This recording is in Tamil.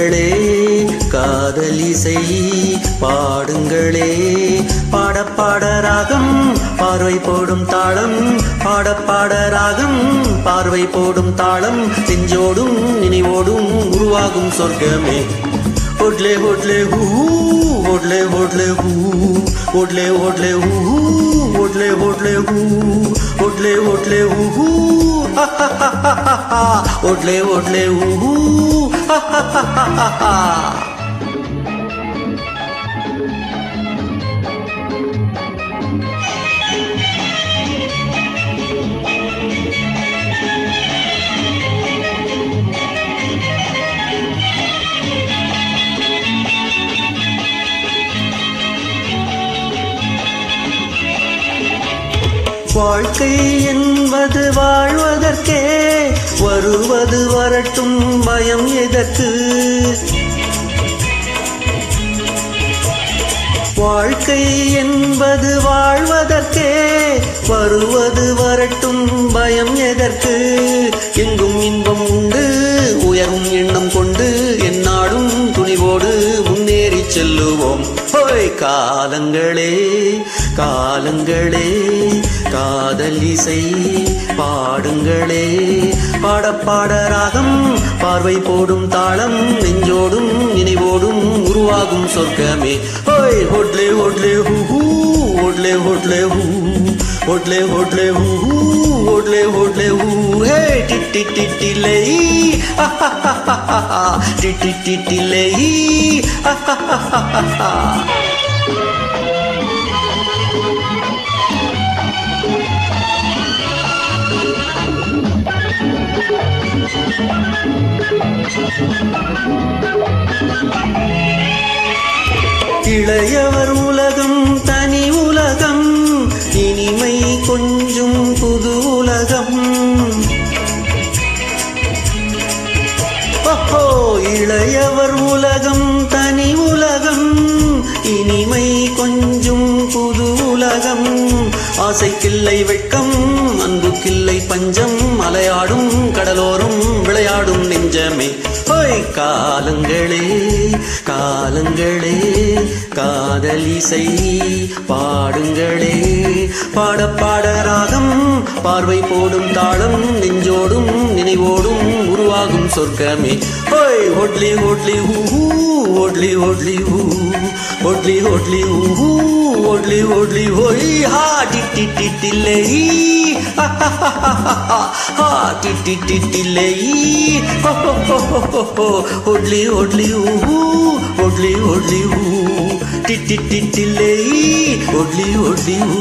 காலங்களே காதலிசை பாடுங்களே பாட பாட ராகம் பார்வை போடும் தாளம் பாட பாட ராகம் பார்வை போடும் தாளம் நெஞ்சோடும் நினைவோடும் உருவாகும் சொர்க்கமே ஓட்லே ஓட்லே ஹூ ஓட்லே ஓட்லே ஹூ ஓட்லே ஓட்லே ஹூ ஓட்லே ஓட்லே ஹூ ஓட்லே ஓட்லே ஹூ ஓட்லே ஓட்லே ஹூ வாழ்க்கை என்பது வாழ்வதற்கே வருவது வரட்டும் பயம் எதற்கு வாழ்க்கை என்பது வாழ்வதற்கே வருவது வரட்டும் பயம் எதற்கு எங்கும் இன்பம் உண்டு உயரும் எண்ணம் கொண்டு எந்நாடும் துணிவோடு முன்னேறி செல்லுவோம் ஹோய் காலங்களே காலங்களே காதலிசை பாடுங்களே பாட பாட ராகம் பார்வை போடும் தாளம் நெஞ்சோடும் நினைவோடும் உருவாகும் சொர்க்கமே ஓய் ஓட்லே ஓட்லே ஹூ ஓட்லே ஓட்லே ஹூ ஓட்லே ஓட்லே ஹூ ஓட்லே ஓட்லே ஹூ ஹே டிட்டி டிட்டிலே டிட்டி டிட்டிலே இளையவர் உலகம் தனி உலகம் இனிமை கொஞ்சம் புது உலகம் ஓஹோ இளையவர் உலகம் தனி உலகம் இனிமை கொஞ்சம் புது உலகம் ஆசைக்கில்லை வெட்கம் அன்புக்கில்லை பஞ்சம் அலையாடும் கடலோரும் விளையாடும் நெஞ்சமே ஓய் காலங்களே காலங்களே காதலிசை பாடுங்களே பாட பாட ராகம் பார்வை போடும் தாளம் நெஞ்சோடும் நினைவோடும் உருவாகும் சொர்க்கமே ஓய் ஓட்லி ஓட்லி ஹூ ஓட்லி ஓட்லி ஹூ ஓட்லி ஓட்லி ஹூ ஓட்லி ஓட்லி ஹோய் ஹா டிட்டி டிட்டிலே ஹா டிட்டி டிட்டிலே ஓட்லி ஓட்லி ஹூ ஓட்லி ஓட்லி ஹூ டிட்டி டிட்டிலே ஓட்லி ஓட்லி ஹூ